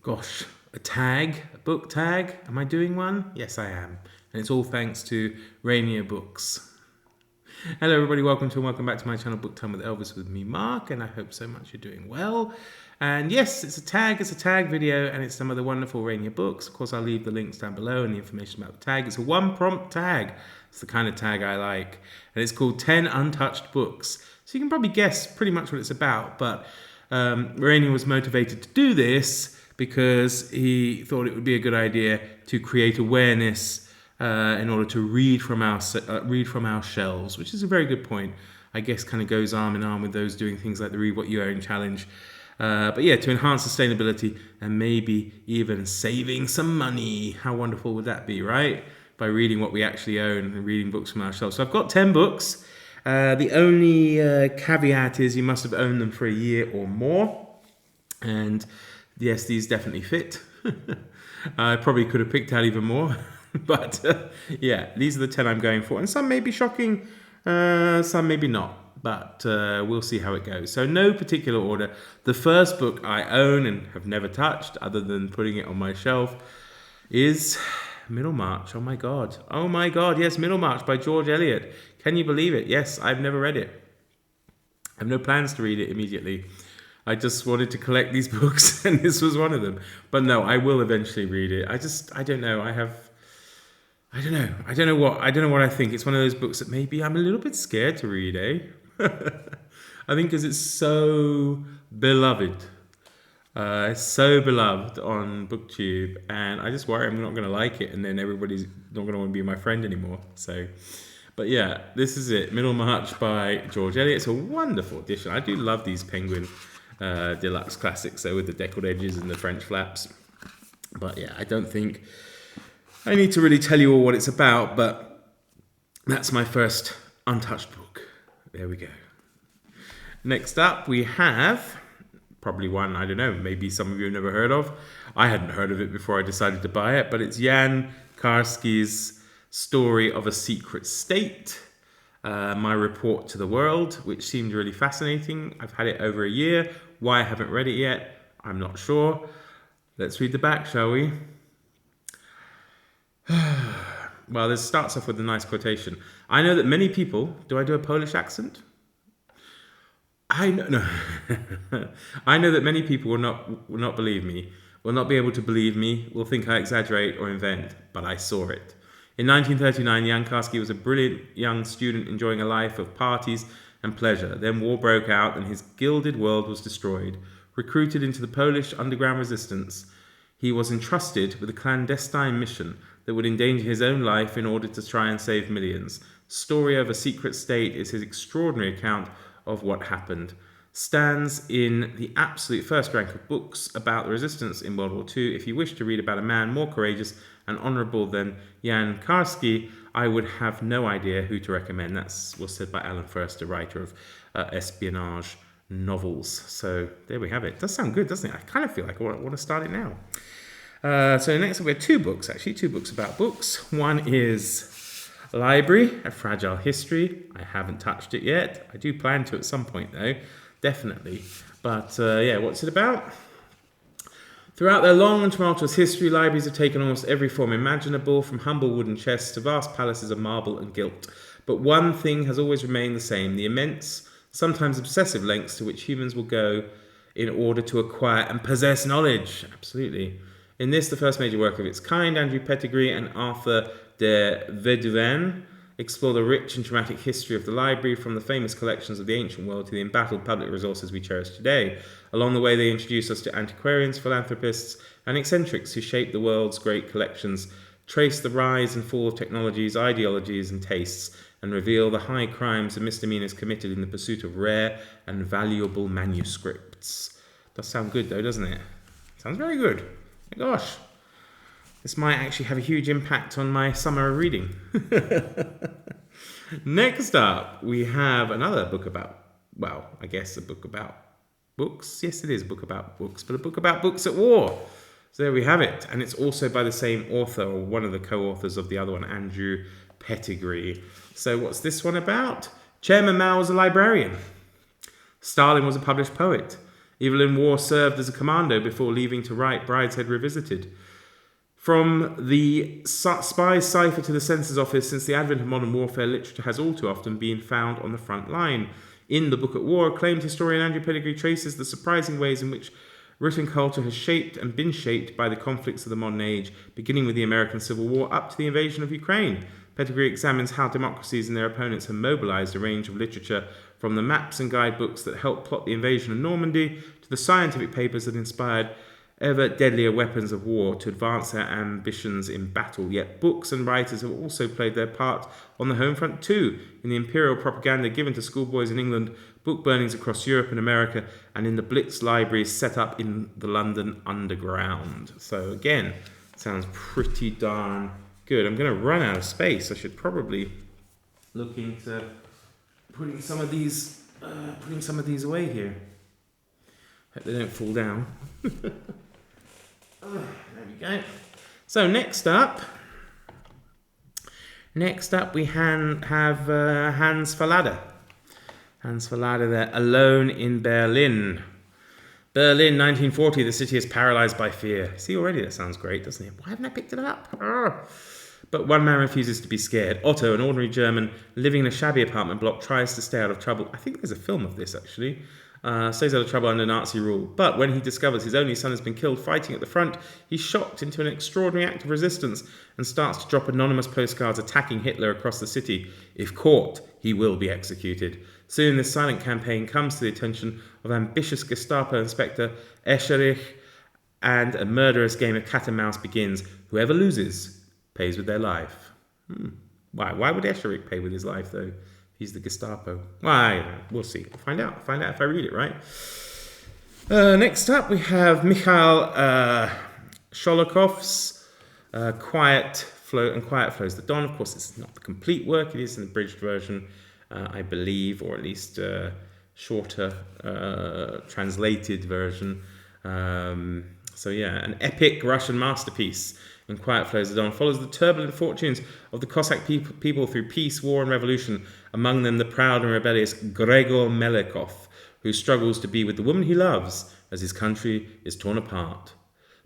gosh, a book tag. Am I doing one? Yes, I am. And it's all thanks to Rainier Books. Hello, everybody. Welcome back to my channel, Book Time with Elvis, with me, Mark. And I hope so much you're doing well. And yes, it's a tag video, and it's some of the wonderful Rainier books. Of course, I'll leave the links down below and the information about the tag. It's a one-prompt tag. It's the kind of tag I like. And it's called 10 Untouched Books. So you can probably guess pretty much what it's about. But Rainier was motivated to do this because he thought it would be a good idea to create awareness in order to read from our shelves, which is a very good point. I guess kind of goes arm in arm with those doing things like the Read What You Own challenge. But yeah, to enhance sustainability and maybe even saving some money. How wonderful would that be, right? By reading what we actually own and reading books from our shelves. So I've got 10 books. The only caveat is you must have owned them for a year or more. And yes, these definitely fit. I probably could have picked out even more. But yeah, these are the 10 I'm going for. And some may be shocking, some maybe not. But we'll see how it goes. So no particular order. The first book I own and have never touched, other than putting it on my shelf, is Middlemarch. Oh my God, yes, Middlemarch by George Eliot. Can you believe it? Yes, I've never read it. I have no plans to read it immediately. I just wanted to collect these books, and this was one of them. But no, I will eventually read it. I don't know. I don't know what I think. It's one of those books that maybe I'm a little bit scared to read, eh? I think because it's so beloved. It's so beloved on BookTube, and I just worry I'm not going to like it, and then everybody's not going to want to be my friend anymore. So, but yeah, this is it. Middlemarch by George Eliot. It's a wonderful edition. I do love these Penguin deluxe classics, though, with the deckled edges and the French flaps. But yeah, I don't think I need to really tell you all what it's about, but that's my first untouched book. There we go. Next up, we have probably one, I don't know, maybe some of you have never heard of. I hadn't heard of it before I decided to buy it, but it's Jan Karski's Story of a Secret State, My Report to the World, which seemed really fascinating. I've had it over a year. Why I haven't read it yet, I'm not sure. Let's read the back, shall we? Well, this starts off with a nice quotation. I know that many people... Do I do a Polish accent? I know that many people will not believe me, will not be able to believe me, will think I exaggerate or invent, but I saw it. In 1939, Jan Karski was a brilliant young student enjoying a life of parties and pleasure. Then war broke out and his gilded world was destroyed. Recruited into the Polish underground resistance, he was entrusted with a clandestine mission that would endanger his own life in order to try and save millions. Story of a Secret State is his extraordinary account of what happened. Stands in the absolute first rank of books about the resistance in World War II. If you wish to read about a man more courageous and honourable than Jan Karski, I would have no idea who to recommend. That was said by Alan First, a writer of espionage novels. So there we have it. Does sound good, doesn't it? I kind of feel like I want to start it now. So next up we have two books about books. One is Library, A Fragile History. I haven't touched it yet. I do plan to at some point though, definitely. But yeah, what's it about? Throughout their long and tumultuous history, libraries have taken almost every form imaginable, from humble wooden chests to vast palaces of marble and gilt. But one thing has always remained the same: the immense, sometimes obsessive lengths to which humans will go in order to acquire and possess knowledge. Absolutely. In this, the first major work of its kind, Andrew Pettigrew and Arthur de Verduin explore the rich and dramatic history of the library, from the famous collections of the ancient world to the embattled public resources we cherish today. Along the way, they introduce us to antiquarians, philanthropists, and eccentrics who shape the world's great collections, trace the rise and fall of technologies, ideologies, and tastes, and reveal the high crimes and misdemeanors committed in the pursuit of rare and valuable manuscripts. Does sound good though, doesn't it? Sounds very good. My gosh, this might actually have a huge impact on my summer reading. Next up, we have another book about, well, I guess a book about books. Yes, it is a book about books, but a book about books at war. So there we have it. And it's also by the same author, or one of the co-authors of the other one, Andrew Pettigrew. So what's this one about? Chairman Mao was a librarian. Stalin was a published poet. Evelyn Waugh served as a commando before leaving to write Brideshead Revisited. From the spy's cipher to the censor's office, since the advent of modern warfare, literature has all too often been found on the front line. In The Book at War, acclaimed historian Andrew Pettigrew traces the surprising ways in which written culture has shaped and been shaped by the conflicts of the modern age, beginning with the American Civil War up to the invasion of Ukraine. Pettigrew examines how democracies and their opponents have mobilized a range of literature, from the maps and guidebooks that helped plot the invasion of Normandy to the scientific papers that inspired ever deadlier weapons of war to advance their ambitions in battle. Yet books and writers have also played their part on the home front too, in the imperial propaganda given to schoolboys in England, book burnings across Europe and America, and in the Blitz libraries set up in the London Underground. So again, sounds pretty darn good. I'm going to run out of space. I should probably look into putting some of these away here. Hope they don't fall down. There we go. So next up we have Hans Verlade. Hans Verlade there, Alone in Berlin. Berlin, 1940, the city is paralyzed by fear. See, already that sounds great, doesn't it? Why haven't I picked it up? But one man refuses to be scared. Otto, an ordinary German living in a shabby apartment block, tries to stay out of trouble. I think there's a film of this, actually. Stays out of trouble under Nazi rule. But when he discovers his only son has been killed fighting at the front, he's shocked into an extraordinary act of resistance and starts to drop anonymous postcards attacking Hitler across the city. If caught, he will be executed. Soon this silent campaign comes to the attention of ambitious Gestapo Inspector Escherich, and a murderous game of cat and mouse begins. Whoever loses pays with their life. Why would Escherich pay with his life, though? He's the Gestapo. Why? We'll see. We'll find out. Find out if I read it right. Next up, we have Mikhail Sholokov's Quiet Flows the Don. Of course, this is not the complete work. It is an abridged version, I believe, or at least shorter translated version. So yeah, an epic Russian masterpiece. In Quiet Flows the Don follows the turbulent fortunes of the Cossack people through peace, war, and revolution. Among them, the proud and rebellious Gregor Melekov, who struggles to be with the woman he loves as his country is torn apart.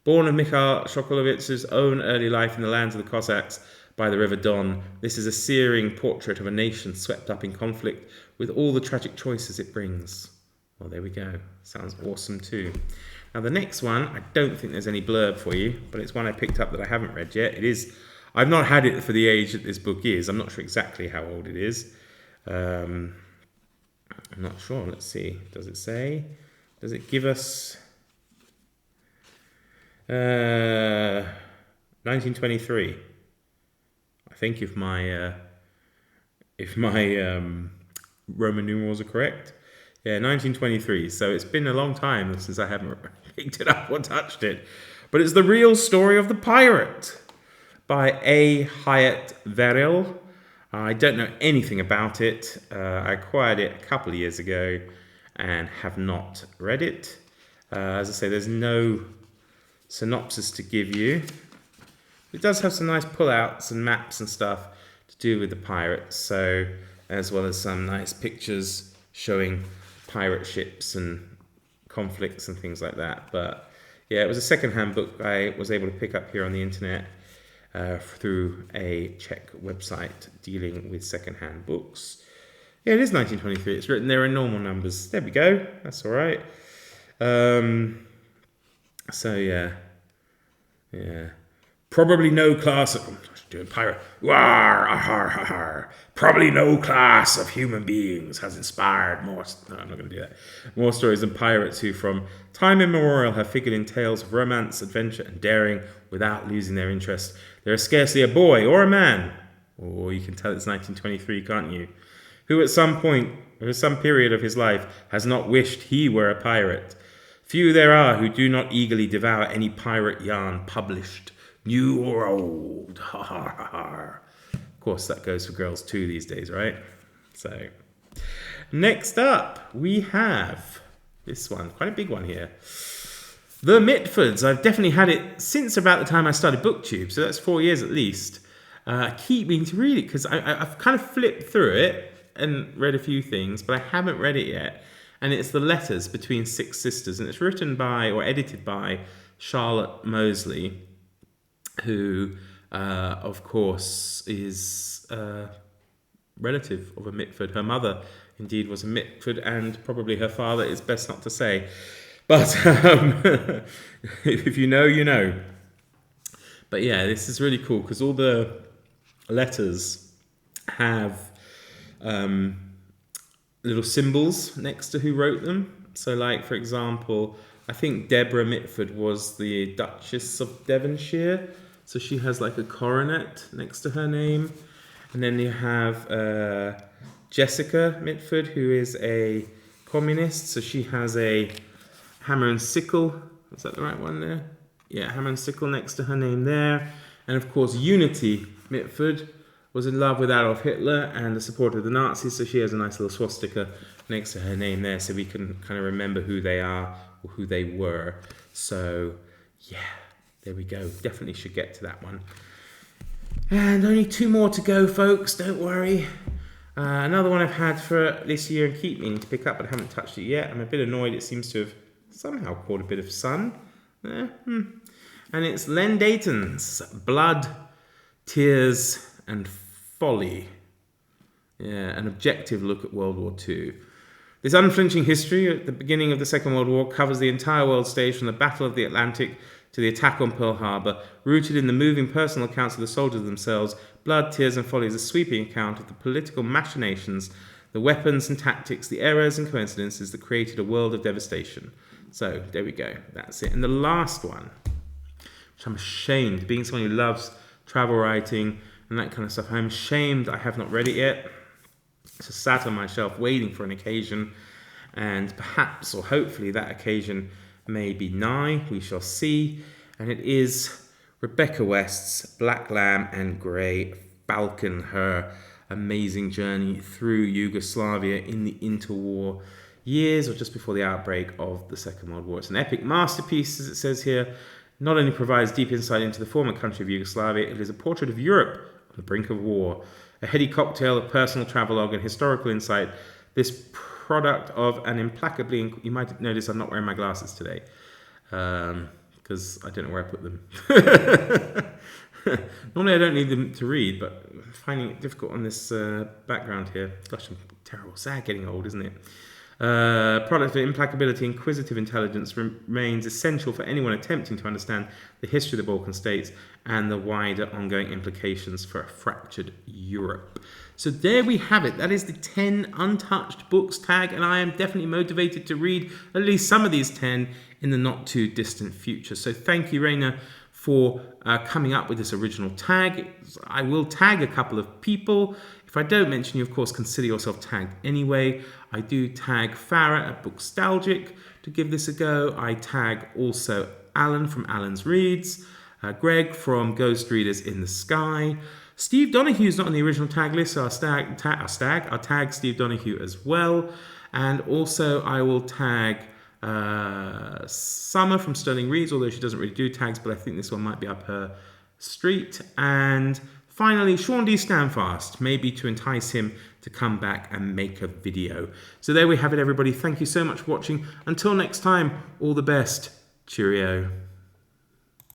Born of Mikhail Shokolovitz's own early life in the lands of the Cossacks by the River Don, this is a searing portrait of a nation swept up in conflict with all the tragic choices it brings. Well, there we go. Sounds awesome too. Now the next one, I don't think there's any blurb for you, but it's one I picked up that I haven't read yet. I've not had it for the age that this book is. I'm not sure exactly how old it is. I'm not sure. Let's see. Does it say? Does it give us 1923? I think if my Roman numerals are correct. Yeah, 1923. So it's been a long time since I haven't picked it up or touched it. But it's The Real Story of the Pirate by A. Hyatt Verrill. I don't know anything about it. I acquired it a couple of years ago and have not read it. As I say, there's no synopsis to give you. It does have some nice pullouts and maps and stuff to do with the pirates, so as well as some nice pictures showing pirate ships and conflicts and things like that. But yeah, it was a second-hand book I was able to pick up here on the internet through a Czech website dealing with second-hand books. Yeah, it is 1923. It's written there in normal numbers. There we go. That's all right. So yeah. Probably no class of doing pirate. Probably no class of human beings has inspired more. No, I'm not going to do that. More stories than pirates who, from time immemorial, have figured in tales of romance, adventure, and daring without losing their interest. There is scarcely a boy or a man, or you can tell it's 1923, can't you? Who at some point or some period of his life has not wished he were a pirate. Few there are who do not eagerly devour any pirate yarn published, new or old. Ha ha ha ha. Of course, that goes for girls too these days, right? So, next up, we have this one, quite a big one here. The Mitfords. I've definitely had it since about the time I started BookTube, so that's 4 years at least. Keep meaning to read it because I've kind of flipped through it and read a few things, but I haven't read it yet. And it's the letters between 6 sisters, and it's written by, or edited by, Charlotte Mosley, who, of course, is a relative of a Mitford. Her mother, indeed, was a Mitford, and probably her father is best not to say. But if you know, you know. But yeah, this is really cool because all the letters have little symbols next to who wrote them. So, like, for example, I think Deborah Mitford was the Duchess of Devonshire. So she has like a coronet next to her name. And then you have Jessica Mitford, who is a communist. So she has a hammer and sickle. Is that the right one there? Yeah, hammer and sickle next to her name there. And of course, Unity Mitford was in love with Adolf Hitler and a supporter of the Nazis. So she has a nice little swastika next to her name there. So we can kind of remember who they are or who they were. So yeah, there we go. Definitely should get to that one. And only 2 more to go, folks. Don't worry. Another one I've had for this year and keep meaning to pick up, but I haven't touched it yet. I'm a bit annoyed. It seems to have somehow caught a bit of sun. And it's Len Dayton's Blood, Tears and Folly. Yeah, an objective look at World War II. This unflinching history at the beginning of the Second World War covers the entire world stage from the Battle of the Atlantic to the attack on Pearl Harbor. Rooted in the moving personal accounts of the soldiers themselves, Blood, Tears and Folly is a sweeping account of the political machinations, the weapons and tactics, the errors and coincidences that created a world of devastation. So, there we go. That's it. And the last one, which I'm ashamed, being someone who loves travel writing and that kind of stuff, I'm ashamed I have not read it yet. It's just sat on my shelf waiting for an occasion, and perhaps or hopefully that occasion may be nigh. We shall see. And it is Rebecca West's Black Lamb and Grey Falcon, her amazing journey through Yugoslavia in the interwar years, or just before the outbreak of the Second World War. It's an epic masterpiece, as it says here. Not only provides deep insight into the former country of Yugoslavia, it is a portrait of Europe on the brink of war. A heady cocktail of personal travelogue and historical insight, this product of an implacably... You might notice I'm not wearing my glasses today, because I don't know where I put them. Normally I don't need them to read, but I'm finding it difficult on this background here. Gosh, I'm terrible. Sad getting old, isn't it? Product of implacability, inquisitive intelligence remains essential for anyone attempting to understand the history of the Balkan states and the wider ongoing implications for a fractured Europe. So there we have it. That is the 10 Untouched Books Tag, and I am definitely motivated to read at least some of these 10 in the not too distant future. So thank you, Raina, for coming up with this original tag. I will tag a couple of people. If I don't mention you, of course, consider yourself tagged anyway. I do tag Farah at Bookstalgic to give this a go. I tag also Alan from Alan's Reads, Greg from Ghost Readers in the Sky. Steve Donohue's not on the original tag list, so I'll tag Steve Donohue as well. And also I will tag Summer from Sterling Reads, although she doesn't really do tags, but I think this one might be up her street. And finally, Sean D. Standfast, maybe to entice him to come back and make a video. So there we have it, everybody. Thank you so much for watching. Until next time, all the best. Cheerio.